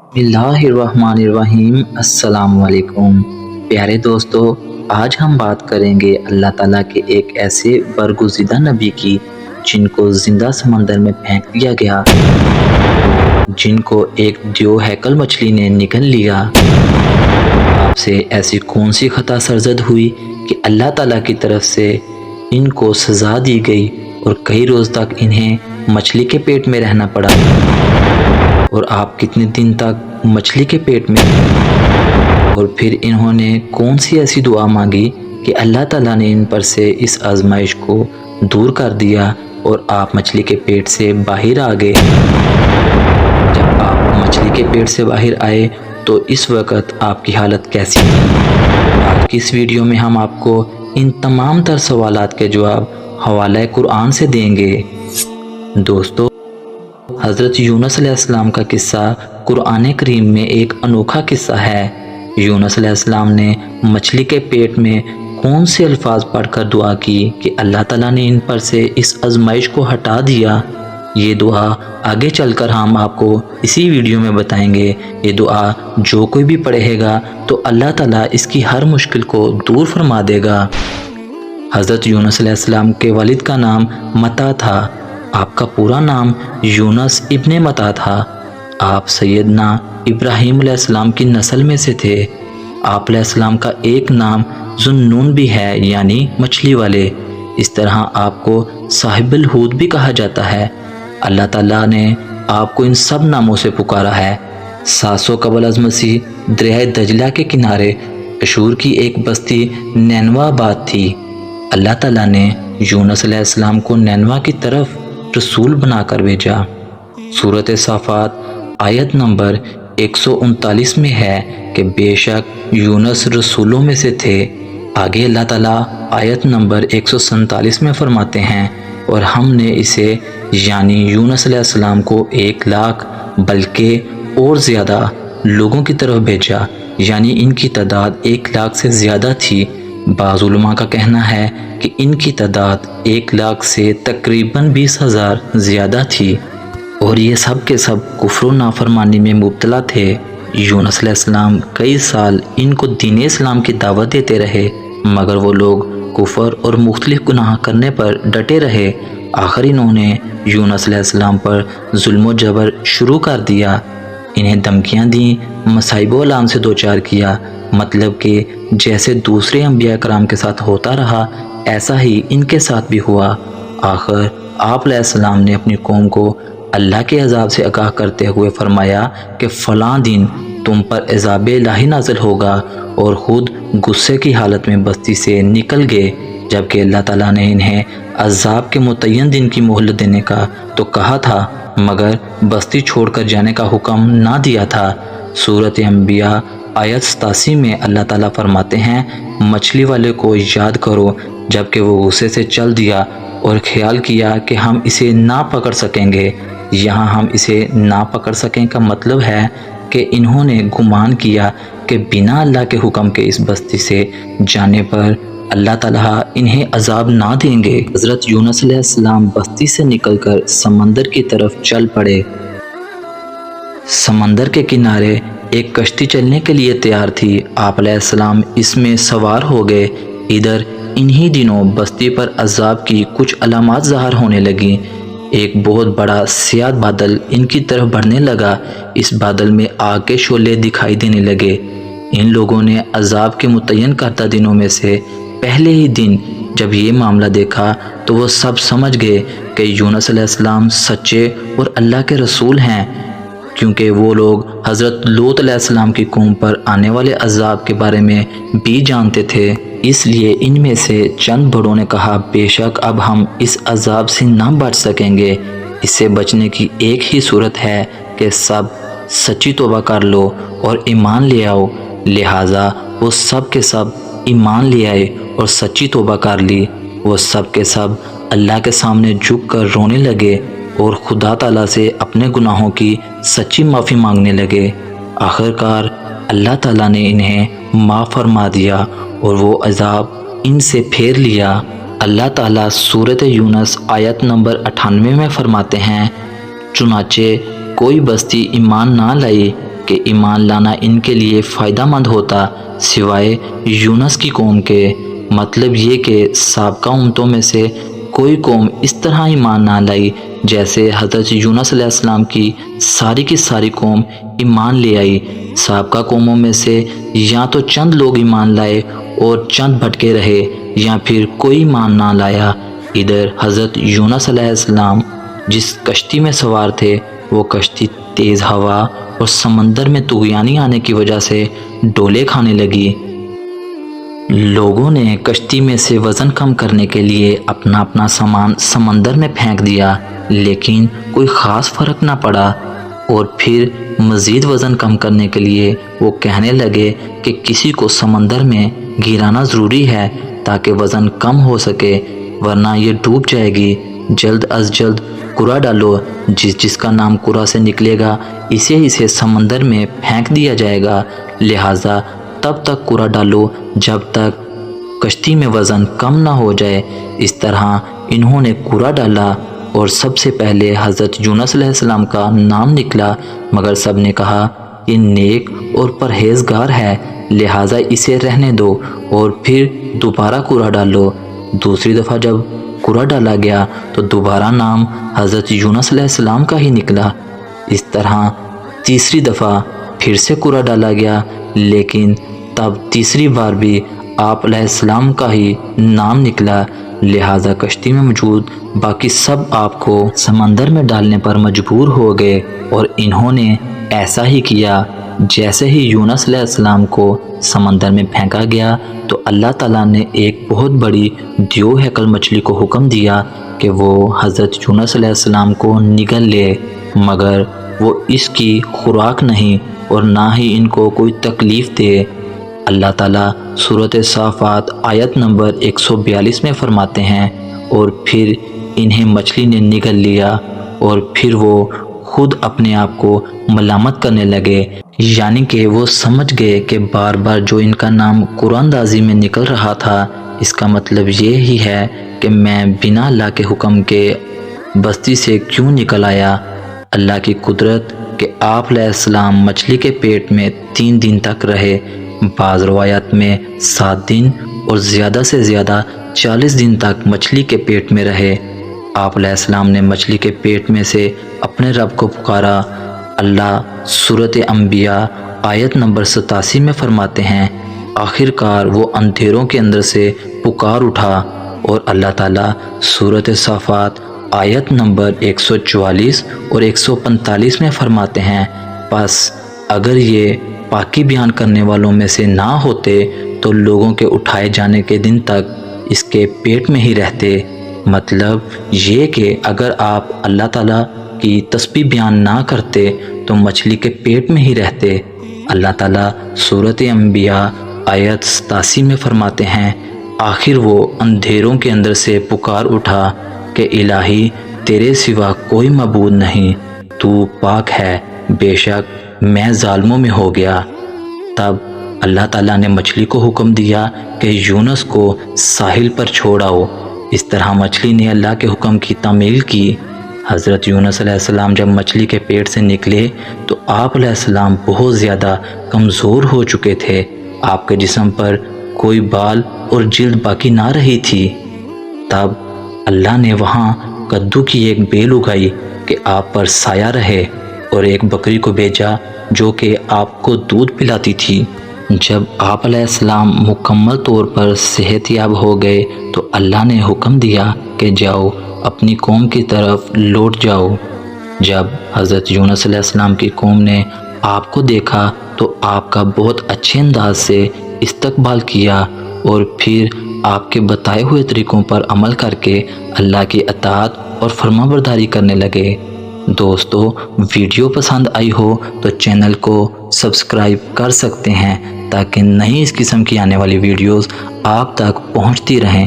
बिस्मिल्लाहिर्रहमानिर्रहीम। अस्सलाम वालेकुम। प्यारे दोस्तों, आज हम बात करेंगे अल्लाह ताला के एक ऐसे बरगुज़ीदा नबी की जिनको जिंदा समंदर में फेंक दिया गया, जिनको एक दियो हैकल मछली ने निगल लिया। आपसे ऐसी कौन सी खता सरजद हुई कि अल्लाह ताला की तरफ से इनको सज़ा दी गई और कई रोज़ तक इन्हें मछली के पेट में रहना पड़ा। और आप कितने दिन तक मछली के पेट में रहे? और फिर इन्होंने कौन सी ऐसी दुआ मांगी कि अल्लाह ताला ने इन पर से इस आजमाइश को दूर कर दिया और आप मछली के पेट से बाहर आ गए। जब आप मछली के पेट से बाहर आए तो इस वक्त आपकी हालत कैसी थी? आज की इस वीडियो में हम आपको इन तमाम तर सवालात के जवाब हवाला कुरान से देंगे। दोस्तों, हज़रत यूनुस अलैहिस्सलाम का किस्सा कुरान करीम में एक अनोखा किस्सा है। यूनुस अलैहिस्सलाम ने मछली के पेट में कौन से अल्फाज पढ़कर दुआ की कि अल्लाह ताला ने इन पर से इस आजमाइश को हटा दिया। ये दुआ आगे चलकर हम आपको इसी वीडियो में बताएंगे। ये दुआ जो कोई भी पढ़ेगा तो अल्लाह ताला इसकी हर मुश्किल को दूर फरमा देगा। हज़रत यूनुस अलैहिस्सलाम के वालिद का नाम मता था। आपका पूरा नाम यूनुस इब्ने मता था। आप सैयदना इब्राहीम अलैहिस्सलाम की नस्ल में से थे। आप अलैहिस्सलाम का एक नाम ज़ुन्नून भी है, यानी मछली वाले। इस तरह आपको साहिबुल हूद भी कहा जाता है। अल्लाह ताला ने आपको इन सब नामों से पुकारा है। 700 कबल अज़ मसीह दरिया दजला के किनारे अशूर की एक बस्ती नैनवा आबाद थी। अल्लाह ताला ने यूनुस अलैहिस्सलाम को नैनवा की तरफ रसूल बनाकर भेजा। सूरत साफ़ात आयत नंबर 139 में है कि बेशक यूनुस रसूलों में से थे। आगे अल्लाह ताला आयत नंबर 147 में फरमाते हैं, और हमने इसे यानी यूनुस अलैहिस्सलाम को 1 लाख बल्कि और ज़्यादा लोगों की तरफ भेजा, यानी इनकी तादाद 1 लाख से ज़्यादा थी। बाज़ उलमा का कहना है कि इनकी तादाद 1 लाख से तकरीबन 20,000 ज़्यादा थी, और ये सब के सब कुफ्र नाफरमानी में मुब्तला थे। यूनुस अलैहिस्सलाम कई साल इनको दीन इस्लाम की दावत देते रहे, मगर वो लोग कुफ्र और मुख्तलिफ गुनाह करने पर डटे रहे। आखिर इन्होंने यूनुस अलैहिस्सलाम पर जुल्म जबर शुरू कर दिया। इन्हें धमकियाँ दी, मसाइबो अलाम से दो चार किया। मतलब कि जैसे दूसरे अंबिया कराम के साथ होता रहा, ऐसा ही इनके साथ भी हुआ। आखिर आप अलैहिस्सलाम ने अपनी कौम को अल्लाह के अज़ाब से आगाह करते हुए फरमाया कि फ़लाँ दिन तुम पर अज़ाब इलाही नाज़िल होगा, और ख़ुद गुस्से की हालत में बस्ती से निकल गए। जबकि अल्लाह ताला ने इन्हें अज़ाब के मुतय्यन दिन की मोहलत देने का तो कहा था, मगर बस्ती छोड़कर जाने का हुक्म ना दिया था। सूरत अंबिया आयत 87 में अल्लाह ताला फरमाते हैं, मछली वाले को याद करो जबकि वो गुस्से से चल दिया और ख्याल किया कि हम इसे ना पकड़ सकेंगे। यहाँ हम इसे ना पकड़ सकें का मतलब है कि इन्होंने गुमान किया कि बिना अल्लाह के हुक्म के इस बस्ती से जाने पर अल्लाह ताला इन्हें अजाब ना देंगे। हज़रत यूनुस अलैहिस्सलाम बस्ती से निकलकर समंदर की तरफ चल पड़े। समंदर के किनारे एक कश्ती चलने के लिए तैयार थी। आप अलैहिस्सलाम इसमें सवार हो गए। इधर इन्हीं दिनों बस्ती पर अजाब की कुछ अलामात ज़ाहिर होने लगी। एक बहुत बड़ा स्याह बादल इनकी तरफ बढ़ने लगा। इस बादल में आग के शोले दिखाई देने लगे। इन लोगों ने अजाब के मुतय्यन करदा दिनों में से पहले ही दिन जब ये मामला देखा तो वो सब समझ गए कि यूनुस अलैहिस्सलाम सच्चे और अल्लाह के रसूल हैं, क्योंकि वो लोग हज़रत लूत अलैहिस्सलाम की कौम पर आने वाले अजाब के बारे में भी जानते थे। इसलिए इनमें से चंद बड़ों ने कहा, बेशक अब हम इस अजाब से ना बच सकेंगे। इससे बचने की एक ही सूरत है कि सब सच्ची तौबा कर लो और ईमान ले आओ। लिहाजा वो सब के सब ईमान ले आए और सच्ची तौबा कर ली। वो सब के सब अल्लाह के सामने झुक कर रोने लगे और खुदा ताला से अपने गुनाहों की सच्ची माफ़ी मांगने लगे। आखिरकार अल्लाह ताला ने इन्हें माफ़ फरमा दिया और वो अजाब इनसे फेर लिया। अल्लाह ताला सूरत यूनुस आयत नंबर 98 में फरमाते हैं, चुनाचे कोई बस्ती ईमान ना लाई کہ ایمان لانا ان کے لیے فائدہ مند ہوتا سوائے یونس کی قوم کے۔ مطلب یہ کہ سابقہ امتوں میں سے کوئی قوم اس طرح ایمان نہ لائی جیسے حضرت یونس علیہ السلام کی ساری قوم ایمان لے آئی۔ سابقہ قوموں میں سے یا تو چند لوگ ایمان لائے اور چند بھٹکے رہے، یا پھر کوئی ایمان نہ لایا۔ ادھر حضرت یونس علیہ السلام جس کشتی میں سوار تھے وہ کشتی تیز ہوا اور سمندر میں طغیانی آنے کی وجہ سے ڈولے کھانے لگی۔ لوگوں نے کشتی میں سے وزن کم کرنے کے لیے اپنا سامان سمندر میں پھینک دیا، لیکن کوئی خاص فرق نہ پڑا۔ اور پھر مزید وزن کم کرنے کے لیے وہ کہنے لگے کہ کسی کو سمندر میں گرانا ضروری ہے تاکہ وزن کم ہو سکے، ورنہ یہ ڈوب جائے گی۔ جلد از جلد کرا ڈالو، جس کا نام کرا سے نکلے گا اسے سمندر میں پھینک دیا جائے گا، لہٰذا تب تک کرا ڈالو جب تک کشتی میں وزن کم نہ ہو جائے۔ اس طرح انہوں نے کرا ڈالا اور سب سے پہلے حضرت یونس علیہ السلام کا نام نکلا، مگر سب نے کہا یہ نیک اور پرہیزگار ہے، لہٰذا اسے رہنے دو اور پھر دوبارہ کرا ڈالو۔ دوسری دفعہ جب کرا ڈالا گیا تو دوبارہ نام حضرت یونس علیہ السلام کا ہی نکلا۔ اس طرح تیسری دفعہ پھر سے کرا ڈالا گیا، لیکن تب تیسری بار بھی آپ علیہ السلام کا ہی نام نکلا، لہٰذا کشتی میں موجود باقی سب آپ کو سمندر میں ڈالنے پر مجبور ہو گئے، اور انہوں نے ایسا ہی کیا۔ جیسے ہی یونس علیہ السلام کو سمندر میں پھینکا گیا تو اللہ تعالیٰ نے ایک بہت بڑی دیو ہیکل مچھلی کو حکم دیا کہ وہ حضرت یونس علیہ السلام کو نگل لے، مگر وہ اس کی خوراک نہیں اور نہ ہی ان کو کوئی تکلیف دے۔ اللہ تعالیٰ سورۃ صافات آیت نمبر 142 میں فرماتے ہیں، اور پھر انہیں مچھلی نے نگل لیا اور پھر وہ خود اپنے آپ کو ملامت کرنے لگے، یعنی کہ وہ سمجھ گئے کہ بار بار جو ان کا نام قرآن اندازی میں نکل رہا تھا اس کا مطلب یہ ہی ہے کہ میں بنا اللہ کے حکم کے بستی سے کیوں نکل آیا۔ اللہ کی قدرت کہ آپ علیہ السلام مچھلی کے پیٹ میں 3 دن تک رہے، بعض روایات میں 7 دن اور زیادہ سے زیادہ 40 دن تک مچھلی کے پیٹ میں رہے۔ آپ علیہ السلام نے مچھلی کے پیٹ میں سے اپنے رب کو پکارا۔ اللہ سورۃ انبیاء آیت نمبر 87 میں فرماتے ہیں، آخر کار وہ اندھیروں کے اندر سے پکار اٹھا، اور اللہ تعالیٰ سورۃ صافات آیت نمبر 144 اور 145 میں فرماتے ہیں، پس اگر یہ پاکی بیان کرنے والوں میں سے نہ ہوتے تو لوگوں کے اٹھائے جانے کے دن تک اس کے پیٹ میں ہی رہتے۔ مطلب یہ کہ اگر آپ اللہ تعالیٰ کی تسبیح بیان نہ کرتے تو مچھلی کے پیٹ میں ہی رہتے۔ اللہ تعالیٰ سورۃ انبیاء آیت 87 میں فرماتے ہیں، آخر وہ اندھیروں کے اندر سے پکار اٹھا کہ الہی تیرے سوا کوئی معبود نہیں، تو پاک ہے، بے شک میں ظالموں میں ہو گیا۔ تب اللہ تعالیٰ نے مچھلی کو حکم دیا کہ یونس کو ساحل پر چھوڑ آؤ۔ اس طرح مچھلی نے اللہ کے حکم کی تعمیل کی۔ حضرت یونس علیہ السلام جب مچھلی کے پیٹ سے نکلے تو آپ علیہ السلام بہت زیادہ کمزور ہو چکے تھے، آپ کے جسم پر کوئی بال اور جلد باقی نہ رہی تھی۔ تب اللہ نے وہاں کدو کی ایک بیل اگائی کہ آپ پر سایہ رہے، اور ایک بکری کو بھیجا جو کہ آپ کو دودھ پلاتی تھی۔ جب آپ علیہ السلام مکمل طور پر صحت یاب ہو گئے تو اللہ نے حکم دیا کہ جاؤ اپنی قوم کی طرف لوٹ جاؤ۔ جب حضرت یونس علیہ السلام کی قوم نے آپ کو دیکھا تو آپ کا بہت اچھے انداز سے استقبال کیا، اور پھر آپ کے بتائے ہوئے طریقوں پر عمل کر کے اللہ کی اطاعت اور فرمانبرداری کرنے لگے۔ دوستو، ویڈیو پسند آئی ہو تو چینل کو سبسکرائب کر سکتے ہیں تاکہ نئی اس قسم کی آنے والی ویڈیوز آپ تک پہنچتی رہیں۔